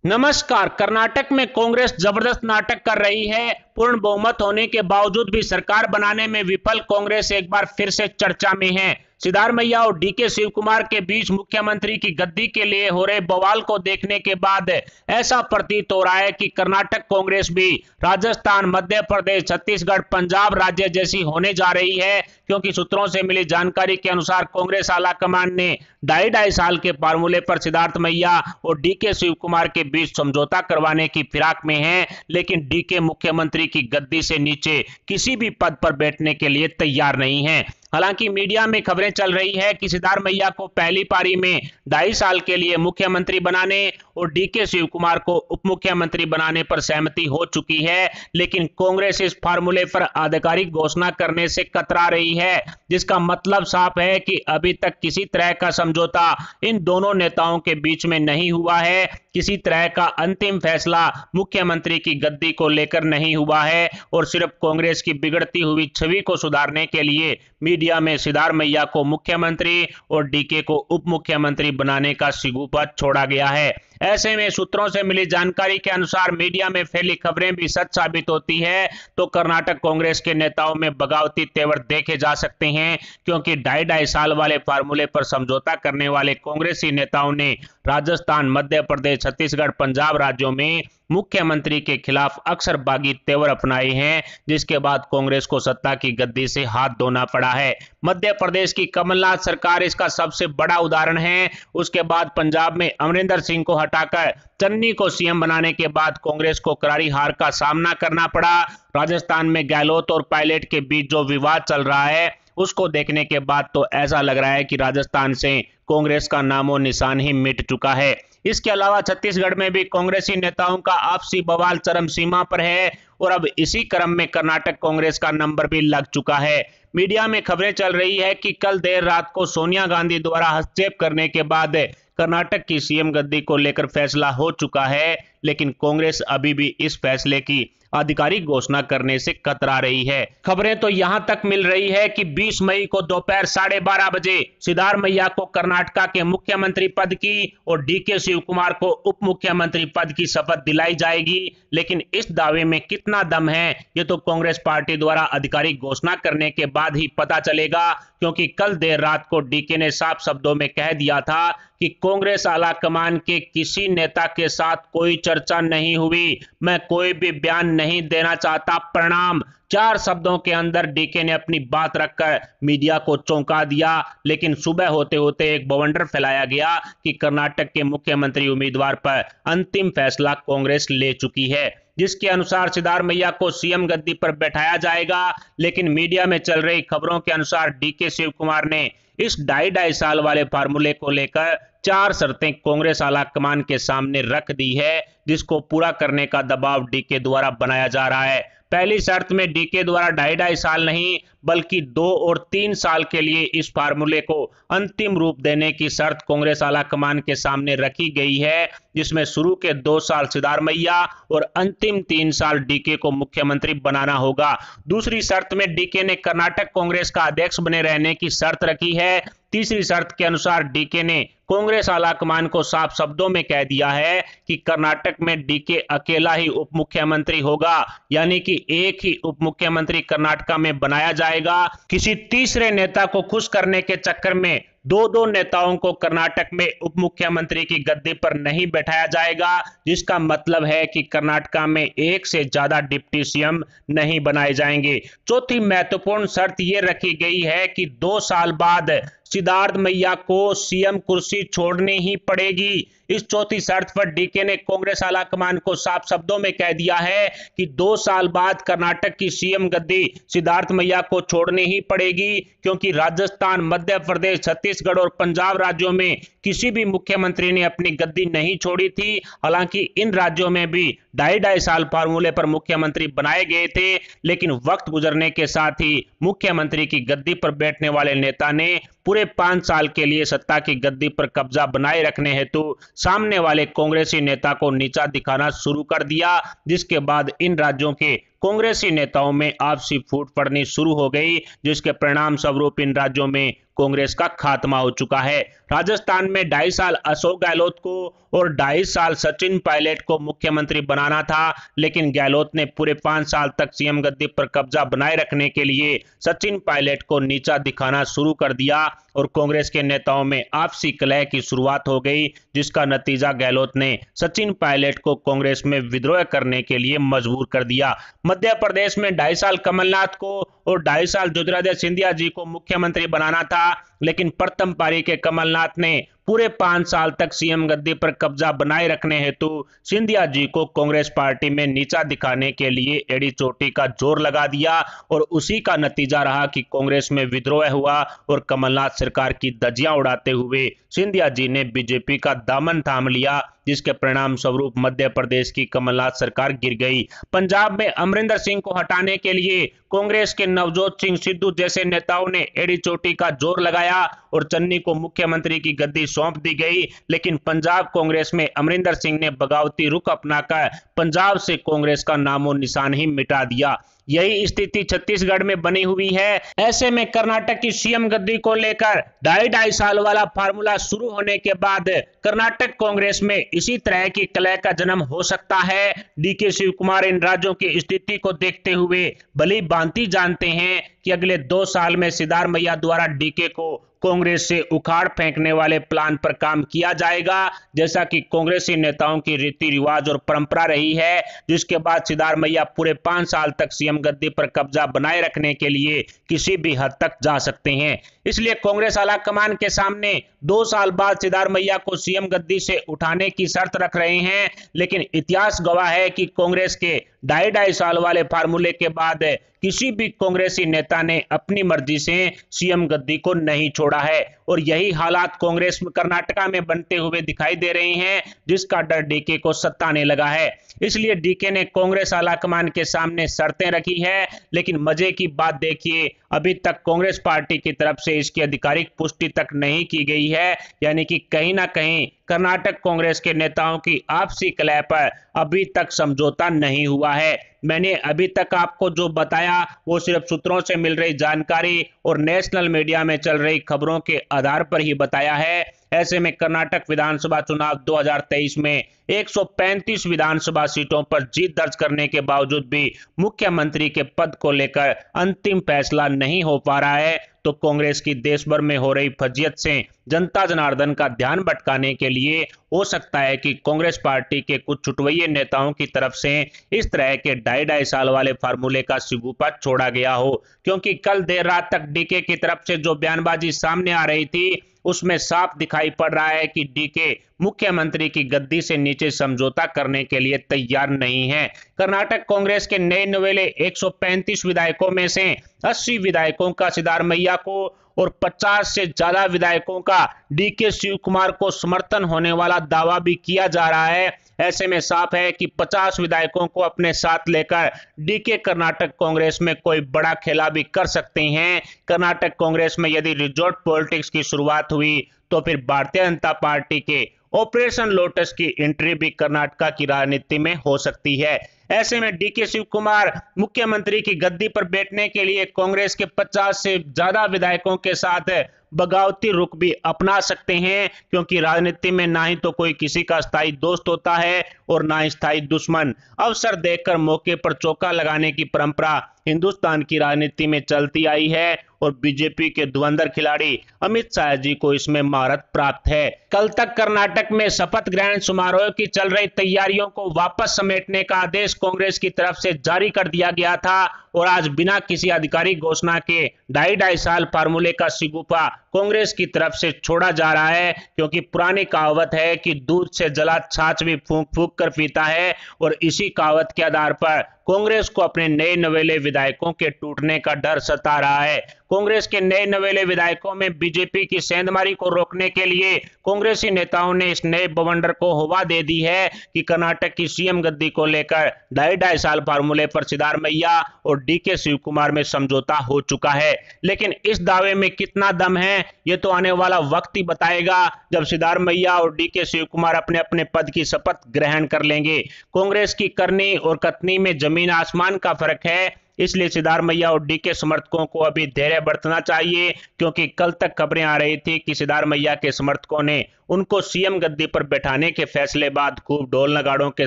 नमस्कार। कर्नाटक में कांग्रेस जबरदस्त नाटक कर रही है। पूर्ण बहुमत होने के बावजूद भी सरकार बनाने में विफल कांग्रेस एक बार फिर से चर्चा में है। सिद्धारमैया और डीके शिव कुमार के बीच मुख्यमंत्री की गद्दी के लिए हो रहे बवाल को देखने के बाद ऐसा प्रतीत हो रहा है कि कर्नाटक कांग्रेस भी राजस्थान, मध्य प्रदेश, छत्तीसगढ़, पंजाब राज्य जैसी होने जा रही है, क्योंकि सूत्रों से मिली जानकारी के अनुसार कांग्रेस आलाकमान ने ढाई साल के फार्मूले पर सिद्धारमैया और डीके शिव कुमार के बीच समझौता करवाने की फिराक में है, लेकिन डीके मुख्यमंत्री की गद्दी से नीचे किसी भी पद पर बैठने के लिए तैयार नहीं है। हालांकि मीडिया में खबरें चल रही है कि सिद्धारमैया को पहली पारी में 2.5 साल के लिए मुख्यमंत्री बनाने और डीके शिव कुमार को उप मुख्यमंत्री बनाने पर सहमति हो चुकी है, लेकिन कांग्रेस इस फार्मूले पर आधिकारिक घोषणा करने से कतरा रही है, जिसका मतलब साफ है कि अभी तक किसी तरह का समझौता इन दोनों नेताओं के बीच में नहीं हुआ है। किसी तरह का अंतिम फैसला मुख्यमंत्री की गद्दी को लेकर नहीं हुआ है और सिर्फ कांग्रेस की बिगड़ती हुई छवि को सुधारने के लिए मीडिया में सिद्धारमैया को मुख्यमंत्री और डीके को उप मुख्यमंत्री बनाने का सिगुपत छोड़ा गया है। ऐसे में सूत्रों से मिली जानकारी के अनुसार मीडिया में फैली खबरें भी सच साबित होती है तो कर्नाटक कांग्रेस के नेताओं में बगावती तेवर देखे जा सकते हैं, क्योंकि 2.5 साल वाले फार्मूले पर समझौता करने वाले कांग्रेसी नेताओं ने राजस्थान, मध्य प्रदेश, छत्तीसगढ़, पंजाब राज्यों में मुख्यमंत्री के खिलाफ अक्सर बागी तेवर अपनाए हैं, जिसके बाद कांग्रेस को सत्ता की गद्दी से हाथ धोना पड़ा है। मध्य प्रदेश की कमलनाथ सरकार इसका सबसे बड़ा उदाहरण है। उसके बाद पंजाब में अमरिंदर सिंह को हटाकर चन्नी को सीएम बनाने के बाद कांग्रेस को करारी हार का सामना करना पड़ा। राजस्थान में गहलोत और पायलट के बीच जो विवाद चल रहा है उसको देखने के बाद तो ऐसा लग रहा है कि राजस्थान से कांग्रेस का नामो निशान ही मिट चुका है। इसके अलावा छत्तीसगढ़ में भी कांग्रेसी नेताओं का आपसी बवाल चरम सीमा पर है और अब इसी क्रम में कर्नाटक कांग्रेस का नंबर भी लग चुका है। मीडिया में खबरें चल रही है कि कल देर रात को सोनिया गांधी द्वारा हस्तक्षेप करने के बाद कर्नाटक की सीएम गद्दी को लेकर फैसला हो चुका है, लेकिन कांग्रेस अभी भी इस फैसले की आधिकारिक घोषणा करने से कतरा रही है। खबरें तो यहां तक मिल रही है कि 20 मई को दोपहर 12:30 बजे सिद्धारमैया को कर्नाटक के मुख्यमंत्री पद की और डीके शिव कुमार को उप मुख्यमंत्री पद की शपथ दिलाई जाएगी, लेकिन इस दावे में कितना दम है ये तो कांग्रेस पार्टी द्वारा आधिकारिक घोषणा करने के बाद ही पता चलेगा, क्योंकि कल देर रात को डीके ने साफ शब्दों में कह दिया था कि कांग्रेस आलाकमान के किसी नेता के साथ कोई चर्चा नहीं हुई, मैं कोई भी बयान नहीं देना चाहता, प्रणाम। 4 शब्दों के अंदर डीके ने अपनी बात रखकर मीडिया को चौंका दिया, लेकिन सुबह होते होते एक बवंडर फैलाया गया कि कर्नाटक के मुख्यमंत्री उम्मीदवार पर अंतिम फैसला कांग्रेस ले चुकी है, जिसके अनुसार सिद्धारमैया को सीएम गद्दी पर बैठाया जाएगा। लेकिन मीडिया में चल रही खबरों के अनुसार डीके शिव कुमार ने इस 2.5 साल वाले फार्मूले को लेकर 4 शर्तें कांग्रेस आलाकमान के सामने रख दी है, जिसको पूरा करने का दबाव डीके द्वारा बनाया जा रहा है। पहली शर्त में डीके द्वारा 2.5 साल नहीं बल्कि 2 और 3 साल के लिए इस फार्मूले को अंतिम रूप देने की शर्त कांग्रेस आलाकमान के सामने रखी गई है, जिसमें शुरू के 2 साल सिद्धारमैया और अंतिम 3 साल डीके को मुख्यमंत्री बनाना होगा। दूसरी शर्त में डीके ने कर्नाटक कांग्रेस का अध्यक्ष बने रहने की शर्त रखी है। तीसरी शर्त के अनुसार डीके ने कांग्रेस आलाकमान को साफ शब्दों में कह दिया है कि कर्नाटक में डीके अकेला ही उप मुख्यमंत्री होगा, यानी कि एक ही उप मुख्यमंत्री कर्नाटक में बनाया जाएगा। किसी तीसरे नेता को खुश करने के चक्कर में दो नेताओं को कर्नाटक में उप मुख्यमंत्री की गद्दी पर नहीं बैठाया जाएगा, जिसका मतलब है कि कर्नाटक में एक से ज्यादा डिप्टी सीएम नहीं बनाए जाएंगे। चौथी महत्वपूर्ण शर्त यह रखी गई है कि 2 साल बाद सिद्धारमैया को सीएम कुर्सी छोड़नी ही पड़ेगी। इस चौथी शर्त पर डीके ने कांग्रेस आलाकमान को साफ शब्दों में कह दिया है कि 2 साल बाद कर्नाटक की सीएम गद्दी सिद्धारमैया को छोड़नी ही पड़ेगी, क्योंकि राजस्थान, मध्य प्रदेश, छत्तीसगढ़ और पंजाब राज्यों में किसी भी मुख्यमंत्री ने अपनी गद्दी नहीं छोड़ी थी। हालांकि इन राज्यों में भी ढाई साल फार्मूले पर मुख्यमंत्री बनाए गए थे, लेकिन वक्त गुजरने के साथ ही मुख्यमंत्री की गद्दी पर बैठने वाले नेता ने पूरे 5 साल के लिए सत्ता की गद्दी पर कब्जा बनाए रखने हेतु सामने वाले कांग्रेसी नेता को नीचा दिखाना शुरू कर दिया, जिसके बाद इन राज्यों के कांग्रेसी नेताओं में आपसी फूट पड़नी शुरू हो गई, जिसके परिणाम स्वरूप इन राज्यों में कांग्रेस का खात्मा हो चुका है। राजस्थान में 2.5 साल अशोक गहलोत को और 2.5 साल सचिन पायलट को मुख्यमंत्री बनाना था, लेकिन गहलोत ने पूरे 5 साल तक सीएम गद्दी पर कब्जा बनाए रखने के लिए सचिन पायलट को नीचा दिखाना शुरू कर दिया और कांग्रेस के नेताओं में आपसी कलह की शुरुआत हो गई, जिसका नतीजा गहलोत ने सचिन पायलट को कांग्रेस में विद्रोह करने के लिए मजबूर कर दिया। मध्य प्रदेश में 2.5 साल कमलनाथ को और 2.5 साल ज्योतिरादित्य सिंधिया जी को मुख्यमंत्री बनाना था, लेकिन प्रथम पारी के कमलनाथ ने पूरे 5 साल तक सीएम गद्दी पर कब्जा बनाए रखने हेतु सिंधिया जी को कांग्रेस पार्टी में नीचा दिखाने के लिए एड़ी चोटी का जोर लगा दिया और उसी का नतीजा रहा कि कांग्रेस में विद्रोह हुआ और कमलनाथ सरकार की धज्जियां उड़ाते हुए सिंधिया जी ने बीजेपी का दामन थाम लिया, जिसके परिणाम स्वरूप मध्य प्रदेश की कमलनाथ सरकार गिर गई। पंजाब में अमरिंदर सिंह को हटाने के लिए कांग्रेस के नवजोत सिंह सिद्धू जैसे नेताओं ने एड़ी चोटी का जोर लगाया और चन्नी को मुख्यमंत्री की गद्दी सौंप दी गई, लेकिन पंजाब कांग्रेस में अमरिंदर सिंह ने बगावती रुख अपनाकर पंजाब से कांग्रेस का नामो निशान ही मिटा दिया। यही स्थिति छत्तीसगढ़ में बनी हुई है। ऐसे में कर्नाटक की सीएम गद्दी को लेकर 2.5 साल वाला फार्मूला शुरू होने के बाद कर्नाटक कांग्रेस में इसी तरह की कलह का जन्म हो सकता है। डीके शिव कुमार इन राज्यों की स्थिति को देखते हुए भली भांति जानते हैं कि अगले 2 साल में सिद्धारमैया द्वारा डीके को कांग्रेस से उखाड़ फेंकने वाले प्लान पर काम किया जाएगा, जैसा कि कांग्रेसी नेताओं की रीति रिवाज और परंपरा रही है, जिसके बाद सिद्धारमैया पूरे 5 साल तक सीएम गद्दी पर कब्जा बनाए रखने के लिए किसी भी हद तक जा सकते हैं। इसलिए कांग्रेस आलाकमान के सामने 2 साल बाद सिद्धारमैया को सीएम गद्दी से उठाने की शर्त रख रहे हैं, लेकिन इतिहास गवाह है कि कांग्रेस के 2.5 साल वाले फार्मूले के बाद किसी भी कांग्रेसी नेता ने अपनी मर्जी से सीएम गद्दी को नहीं छोड़ा है और यही हालात कांग्रेस में कर्नाटका में बनते हुए दिखाई दे रहे हैं, जिसका डर डीके को सताने लगा है। इसलिए डीके ने कांग्रेस आलाकमान के सामने शर्तें रखी है, लेकिन मजे की बात देखिए, अभी तक कांग्रेस पार्टी की तरफ से इसकी आधिकारिक पुष्टि तक नहीं की गई है, यानी कि कहीं ना कहीं कर्नाटक कांग्रेस के नेताओं की आपसी कलह पर अभी तक समझौता नहीं हुआ है। मैंने अभी तक आपको जो बताया वो सिर्फ सूत्रों से मिल रही जानकारी और नेशनल मीडिया में चल रही खबरों के आधार पर ही बताया है। ऐसे में कर्नाटक विधानसभा चुनाव 2023 में 135 विधानसभा सीटों पर जीत दर्ज करने के बावजूद भी मुख्यमंत्री के पद को लेकर अंतिम फैसला नहीं हो पा रहा है, तो कांग्रेस की देश भर में हो रही फजीयत से जनता जनार्दन का ध्यान भटकाने के लिए हो सकता है कि कांग्रेस पार्टी के कुछ छुटवैये नेताओं की तरफ से इस तरह के 2.5 साल वाले फार्मूले का सिगुपा छोड़ा गया हो, क्योंकि कल देर रात तक डीके की तरफ से जो बयानबाजी सामने आ रही थी उसमें साफ दिखाई पड़ रहा है कि डीके मुख्यमंत्री की गद्दी से नीचे समझौता करने के लिए तैयार नहीं है। कर्नाटक कांग्रेस के नए नवेले 135 विधायकों में से 80 विधायकों का सिद्धारमैया को और 50 से ज्यादा विधायकों का डीके शिव कुमार को समर्थन होने वाला दावा भी किया जा रहा है। ऐसे में साफ है कि 50 विधायकों को अपने साथ लेकर डीके कर्नाटक कांग्रेस में कोई बड़ा खेला भी कर सकते हैं। कर्नाटक कांग्रेस में यदि रिजॉर्ट पॉलिटिक्स की शुरुआत हुई तो फिर भारतीय जनता पार्टी के ऑपरेशन लोटस की एंट्री भी कर्नाटक की राजनीति में हो सकती है। ऐसे में डीके शिव कुमार मुख्यमंत्री की गद्दी पर बैठने के लिए कांग्रेस के 50 से ज्यादा विधायकों के साथ बगावती रुख भी अपना सकते हैं, क्योंकि राजनीति में ना ही तो कोई किसी का स्थायी दोस्त होता है और ना ही स्थायी दुश्मन। अवसर देखकर मौके पर चौका लगाने की परंपरा हिंदुस्तान की राजनीति में चलती आई है और बीजेपी के धुरंधर खिलाड़ी अमित शाह जी को इसमें महारत प्राप्त है। कल तक कर्नाटक में शपथ ग्रहण समारोह की चल रही तैयारियों को वापस समेटने का आदेश कांग्रेस की तरफ से जारी कर दिया गया था और आज बिना किसी आधिकारिक घोषणा के 2.5 साल फार्मूले का शिगुफा कांग्रेस की तरफ से छोड़ा जा रहा है, क्योंकि पुरानी कहावत है कि दूध से जला छाछ भी फूंक फूंक कर पीता है। और इसी कहावत के आधार पर कांग्रेस को अपने नए नवेले विधायकों के टूटने का डर सता रहा है। कांग्रेस के नए नवेले विधायकों में बीजेपी की सेंधमारी को रोकने के लिए कांग्रेसी नेताओं ने इस नए बवंडर को हवा दे दी है कि कर्नाटक की सीएम गद्दी को लेकर 2.5 साल फार्मूले पर सिद्धारमैया और डीके शिव कुमार में समझौता हो चुका है। लेकिन इस दावे में कितना दम है, ये तो आने वाला वक्त ही बताएगा, जब सिद्धारमैया और डीके शिव कुमार अपने अपने पद की शपथ ग्रहण कर लेंगे। कांग्रेस की करनी और कथनी में जमीन आसमान का फर्क है, इसलिए सिद्धारमैया और डीके समर्थकों को अभी धैर्य बरतना चाहिए, क्योंकि कल तक खबरें आ रही थी कि सिद्धारमैया के समर्थकों ने उनको सीएम गद्दी पर बैठाने के फैसले बाद खूब ढोल नगाड़ों के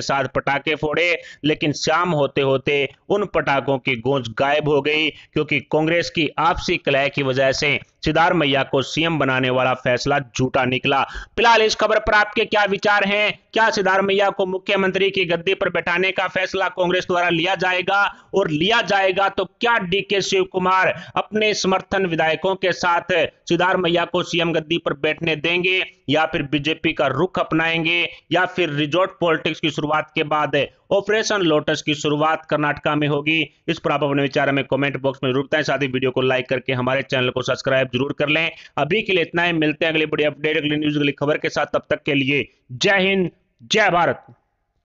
साथ पटाखे फोड़े, लेकिन शाम होते होते उन पटाखों की गूंज गायब हो गई, क्योंकि कांग्रेस की आपसी कलह की वजह से सिद्धारमैया को सीएम बनाने वाला फैसला झूठा निकला। फिलहाल इस खबर पर आपके क्या विचार हैं? क्या सिद्धारमैया को मुख्यमंत्री की गद्दी पर बैठाने का फैसला कांग्रेस द्वारा लिया जाएगा, और लिया जाएगा तो क्या डीके शिव कुमार अपने समर्थन विधायकों के साथ सिद्धारमैया को सीएम गद्दी पर बैठने देंगे, या फिर बीजेपी का रुख अपनाएंगे, या फिर रिजॉर्ट पॉलिटिक्स की शुरुआत के बाद ऑपरेशन लोटस की शुरुआत कर्नाटका में होगी? इस पर आप अपने विचार में कमेंट बॉक्स में जरूर बताएं। साथ ही वीडियो को लाइक करके हमारे चैनल को सब्सक्राइब जरूर कर लें। अभी के लिए इतना ही, मिलते हैं अगली बड़ी अपडेट, अगली न्यूज, अगली खबर के साथ। तब तक के लिए जय हिंद, जय भारत।